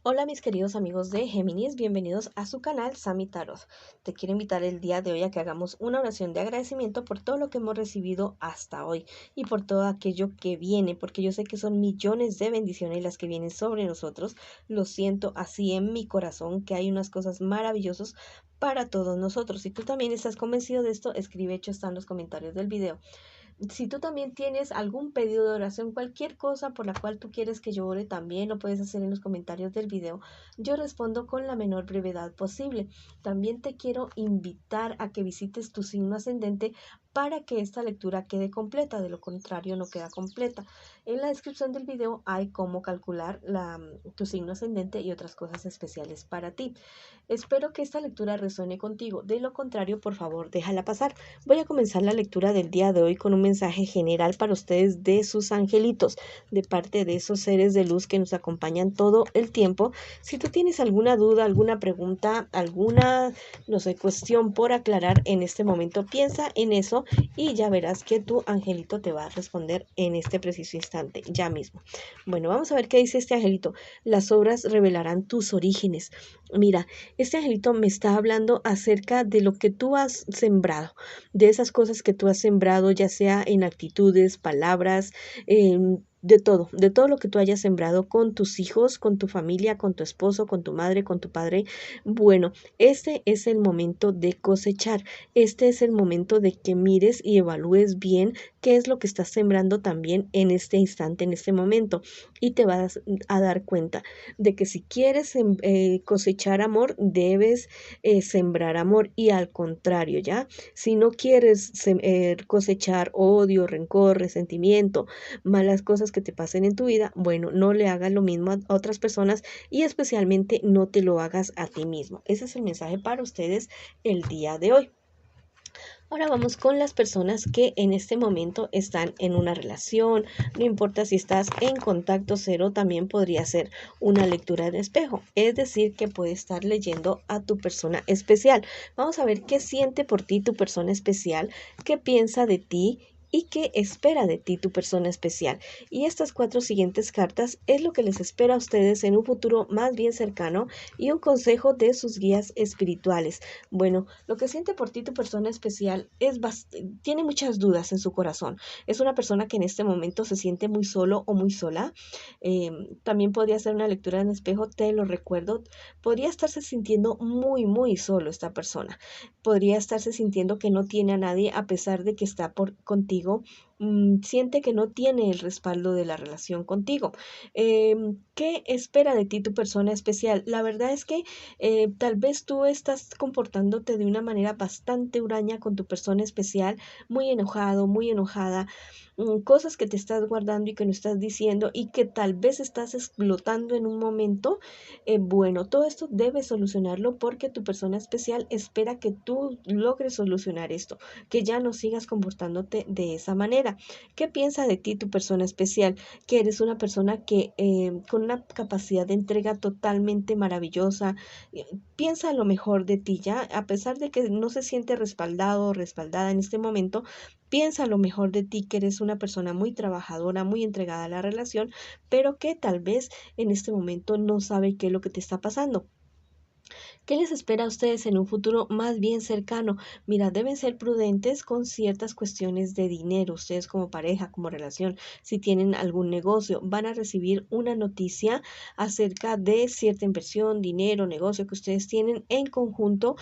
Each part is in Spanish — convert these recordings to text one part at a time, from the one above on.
Hola mis queridos amigos de Géminis, bienvenidos a su canal Sami Tarot. Te quiero invitar el día de hoy a que hagamos una oración de agradecimiento por todo lo que hemos recibido hasta hoy y por todo aquello que viene, porque yo sé que son millones de bendiciones las que vienen sobre nosotros. Lo siento así en mi corazón, que hay unas cosas maravillosas para todos nosotros. Si tú también estás convencido de esto, escribe, hecho está en los comentarios del video. Si tú también tienes algún pedido de oración, cualquier cosa por la cual tú quieres que yo ore, también lo puedes hacer en los comentarios del video. Yo respondo con la menor brevedad posible. También te quiero invitar a que visites tu signo ascendente para que esta lectura quede completa, de lo contrario no queda completa. En la descripción del video hay cómo calcular tu signo ascendente y otras cosas especiales para ti. Espero que esta lectura resuene contigo, de lo contrario, por favor, déjala pasar. Voy a comenzar la lectura del día de hoy con un mensaje general para ustedes de sus angelitos, de parte de esos seres de luz que nos acompañan todo el tiempo. Si tú tienes alguna duda, alguna pregunta, alguna, no sé, cuestión por aclarar en este momento, piensa en eso y ya verás que tu angelito te va a responder en este preciso instante, ya mismo. Bueno, vamos a ver qué dice este angelito. Las obras revelarán tus orígenes. Mira, este angelito me está hablando acerca de lo que tú has sembrado, de esas cosas que tú has sembrado, ya sea en actitudes, palabras, de todo lo que tú hayas sembrado con tus hijos, con tu familia, con tu esposo, con tu madre, con tu padre. Bueno, este es el momento de cosechar. Este es el momento de que mires y evalúes bien qué es lo que estás sembrando también en este instante, en este momento. Y te vas a dar cuenta de que si quieres cosechar amor, debes sembrar amor, y al contrario, ¿ya? Si no quieres cosechar odio, rencor, resentimiento, malas cosas que te pasen en tu vida, bueno, no le hagas lo mismo a otras personas y especialmente no te lo hagas a ti mismo. Ese es el mensaje para ustedes el día de hoy. Ahora vamos con las personas que en este momento están en una relación. No importa si estás en contacto cero, también podría ser una lectura de espejo. Es decir, que puede estar leyendo a tu persona especial. Vamos a ver qué siente por ti tu persona especial, qué piensa de ti y qué espera de ti tu persona especial. Y estas 4 siguientes cartas es lo que les espera a ustedes en un futuro más bien cercano y un consejo de sus guías espirituales. Bueno, lo que siente por ti tu persona especial tiene muchas dudas en su corazón. Es una persona que en este momento se siente muy solo o muy sola. También podría ser una lectura en espejo, te lo recuerdo. Podría estarse sintiendo muy, muy solo esta persona. Podría estarse sintiendo que no tiene a nadie a pesar de que está contigo. Siente que no tiene el respaldo de la relación contigo. ¿Qué espera de ti tu persona especial? La verdad es que tal vez tú estás comportándote de una manera bastante huraña con tu persona especial, muy enojado, muy enojada, cosas que te estás guardando y que no estás diciendo y que tal vez estás explotando en un momento. Bueno, todo esto debes solucionarlo porque tu persona especial espera que tú logres solucionar esto, que ya no sigas comportándote de esa manera. ¿Qué piensa de ti tu persona especial? Que eres una persona que con una capacidad de entrega totalmente maravillosa. Piensa lo mejor de ti, ya, a pesar de que no se siente respaldado o respaldada en este momento. Piensa lo mejor de ti, que eres una persona muy trabajadora, muy entregada a la relación, pero que tal vez en este momento no sabe qué es lo que te está pasando. ¿Qué les espera a ustedes en un futuro más bien cercano? Mira, deben ser prudentes con ciertas cuestiones de dinero. Ustedes como pareja, como relación, si tienen algún negocio, van a recibir una noticia acerca de cierta inversión, dinero, negocio que ustedes tienen en conjunto.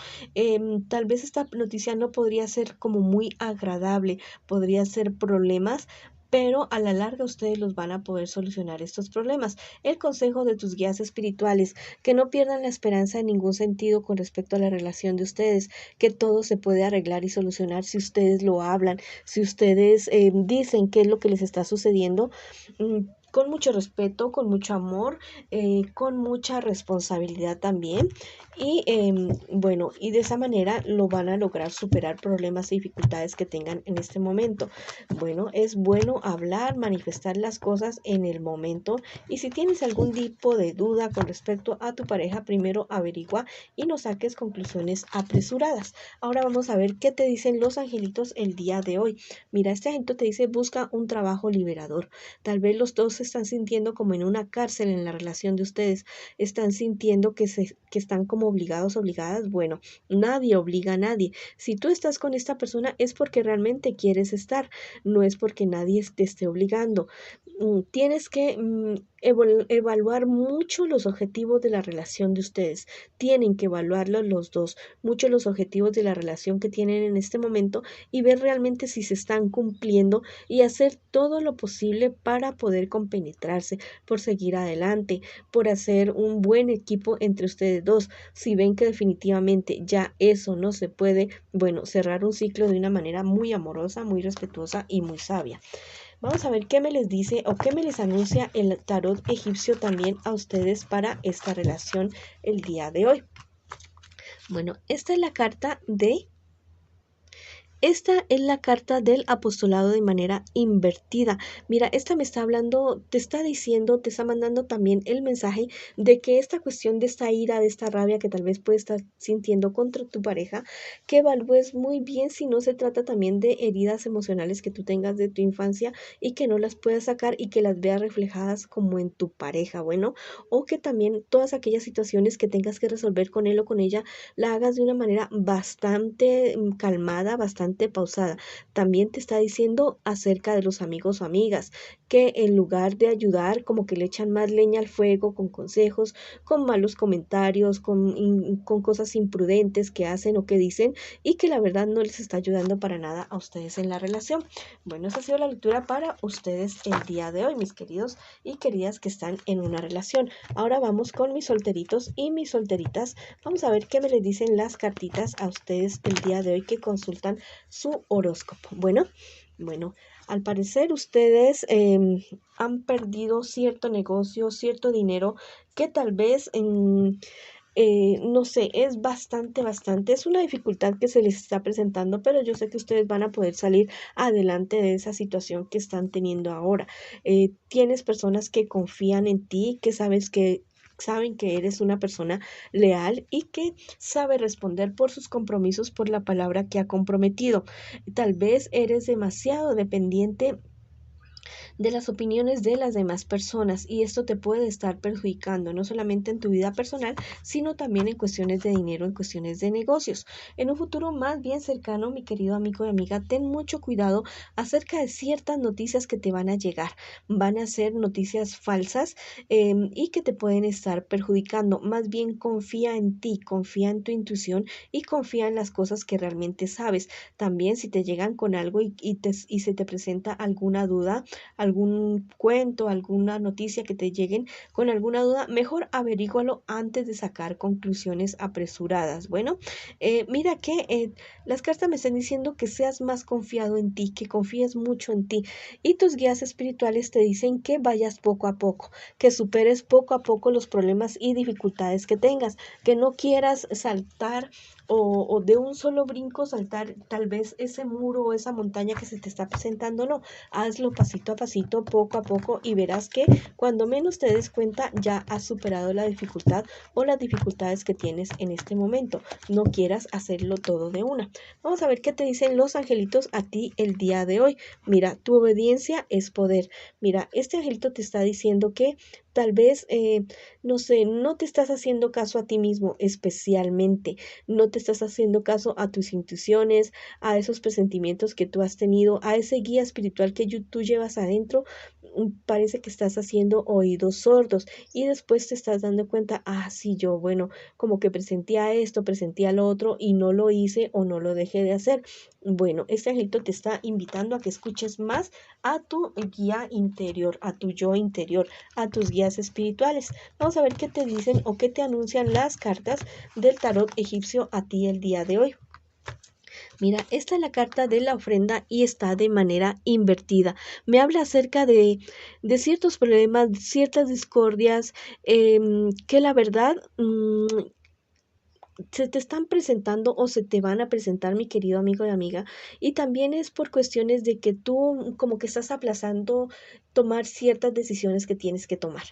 Tal vez esta noticia no podría ser como muy agradable, podría ser problemas, pero a la larga ustedes los van a poder solucionar estos problemas. El consejo de tus guías espirituales: que no pierdan la esperanza en ningún sentido con respecto a la relación de ustedes, que todo se puede arreglar y solucionar si ustedes lo hablan, si ustedes dicen qué es lo que les está sucediendo. Con mucho respeto, con mucho amor, con mucha responsabilidad también. Y bueno, y de esa manera lo van a lograr superar problemas y dificultades que tengan en este momento. Bueno, es bueno hablar, manifestar las cosas en el momento, y si tienes algún tipo de duda con respecto a tu pareja, primero averigua y no saques conclusiones apresuradas. Ahora vamos a ver qué te dicen los angelitos el día de hoy. Mira, este angelito te dice: busca un trabajo liberador. Tal vez los dos se están sintiendo como en una cárcel en la relación de ustedes, están sintiendo que están como obligados, obligadas. Bueno, nadie obliga a nadie. Si tú estás con esta persona es porque realmente quieres estar, no es porque nadie te esté obligando. Tienes que evaluar mucho los objetivos de la relación de ustedes. Tienen que evaluarlos los dos, mucho los objetivos de la relación que tienen en este momento y ver realmente si se están cumpliendo y hacer todo lo posible para poder compenetrarse, por seguir adelante, por hacer un buen equipo entre ustedes dos. Si ven que definitivamente ya eso no se puede, bueno, cerrar un ciclo de una manera muy amorosa, muy respetuosa y muy sabia. Vamos a ver qué me les dice o qué me les anuncia el tarot egipcio también a ustedes para esta relación el día de hoy. Bueno, esta es la carta del apostolado de manera invertida. Mira, esta me está hablando, te está diciendo, te está mandando también el mensaje de que esta cuestión de esta ira, de esta rabia que tal vez puedes estar sintiendo contra tu pareja, que evalúes muy bien si no se trata también de heridas emocionales que tú tengas de tu infancia y que no las puedas sacar y que las veas reflejadas como en tu pareja, bueno, o que también todas aquellas situaciones que tengas que resolver con él o con ella, la hagas de una manera bastante calmada, bastante pausada. También te está diciendo acerca de los amigos o amigas, que en lugar de ayudar, como que le echan más leña al fuego con consejos, con malos comentarios, con cosas imprudentes que hacen o que dicen y que la verdad no les está ayudando para nada a ustedes en la relación. Bueno, esa ha sido la lectura para ustedes el día de hoy, mis queridos y queridas que están en una relación. Ahora vamos con mis solteritos y mis solteritas. Vamos a ver qué me les dicen las cartitas a ustedes el día de hoy que consultan su horóscopo. Bueno, al parecer ustedes han perdido cierto negocio, cierto dinero que tal vez no sé, es bastante, es una dificultad que se les está presentando, pero yo sé que ustedes van a poder salir adelante de esa situación que están teniendo ahora. Tienes personas que confían en ti, que saben que eres una persona leal y que sabe responder por sus compromisos, por la palabra que ha comprometido. Tal vez eres demasiado dependiente de las opiniones de las demás personas y esto te puede estar perjudicando no solamente en tu vida personal, sino también en cuestiones de dinero, en cuestiones de negocios. En un futuro más bien cercano, mi querido amigo y amiga, ten mucho cuidado acerca de ciertas noticias que te van a llegar. Van a ser noticias falsas y que te pueden estar perjudicando. Más bien confía en ti, confía en tu intuición y confía en las cosas que realmente sabes. También si te llegan con algo y se te presenta alguna duda, algún cuento, alguna noticia que te lleguen con alguna duda, mejor averígualo antes de sacar conclusiones apresuradas. Bueno, mira que las cartas me están diciendo que seas más confiado en ti, que confíes mucho en ti y tus guías espirituales te dicen que vayas poco a poco, que superes poco a poco los problemas y dificultades que tengas, que no quieras saltar o de un solo brinco saltar tal vez ese muro o esa montaña que se te está presentando, no, hazlo pasito a pasito, poco a poco y verás que cuando menos te des cuenta ya has superado la dificultad o las dificultades que tienes en este momento. No quieras hacerlo todo de una. Vamos a ver qué te dicen los angelitos a ti el día de hoy. Mira, tu obediencia es poder. Mira, este angelito te está diciendo que tal vez, no sé, no te estás haciendo caso a ti mismo especialmente, no te estás haciendo caso a tus intuiciones, a esos presentimientos que tú has tenido, a ese guía espiritual que tú llevas adentro. Parece que estás haciendo oídos sordos y después te estás dando cuenta, sí, yo, bueno, como que presentía esto, presentía lo otro y no lo hice o no lo dejé de hacer. Bueno, este angelito te está invitando a que escuches más a tu guía interior, a tu yo interior, a tus guías espirituales. Vamos a ver qué te dicen o qué te anuncian las cartas del tarot egipcio a ti el día de hoy. Mira, esta es la carta de la ofrenda y está de manera invertida. Me habla acerca de ciertos problemas, ciertas discordias, que la verdad se te están presentando o se te van a presentar, mi querido amigo y amiga, y también es por cuestiones de que tú como que estás aplazando tomar ciertas decisiones que tienes que tomar.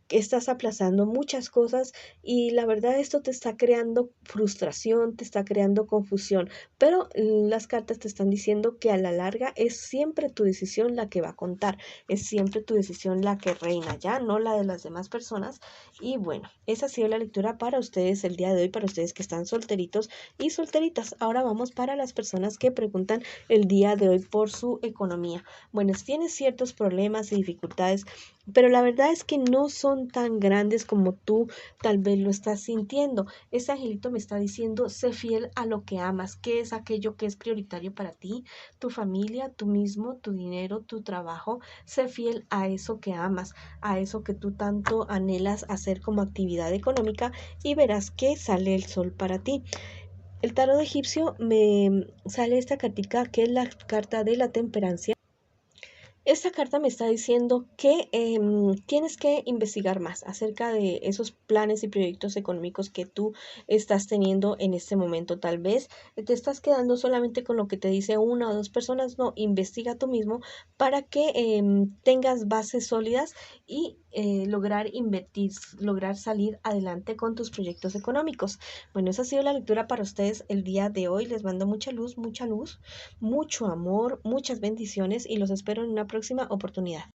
Que estás aplazando muchas cosas y la verdad esto te está creando frustración, te está creando confusión, pero las cartas te están diciendo que a la larga es siempre tu decisión la que va a contar, es siempre tu decisión la que reina, ya no la de las demás personas. Y bueno, esa ha sido la lectura para ustedes el día de hoy, para ustedes que están solteritos y solteritas. Ahora vamos para las personas que preguntan el día de hoy por su economía. Bueno, si tienes ciertos problemas y dificultades, pero la verdad es que no son tan grandes como tú tal vez lo estás sintiendo. Este angelito me está diciendo, sé fiel a lo que amas, qué es aquello que es prioritario para ti, tu familia, tú mismo, tu dinero, tu trabajo. Sé fiel a eso que amas, a eso que tú tanto anhelas hacer como actividad económica y verás que sale el sol para ti. El tarot egipcio me sale esta cartica que es la carta de la temperancia. Esta carta me está diciendo que tienes que investigar más acerca de esos planes y proyectos económicos que tú estás teniendo en este momento. Tal vez te estás quedando solamente con lo que te dice una o dos personas. No, investiga tú mismo para que tengas bases sólidas y lograr invertir, lograr salir adelante con tus proyectos económicos. Bueno, esa ha sido la lectura para ustedes el día de hoy. Les mando mucha luz, mucho amor, muchas bendiciones y los espero en una próxima oportunidad.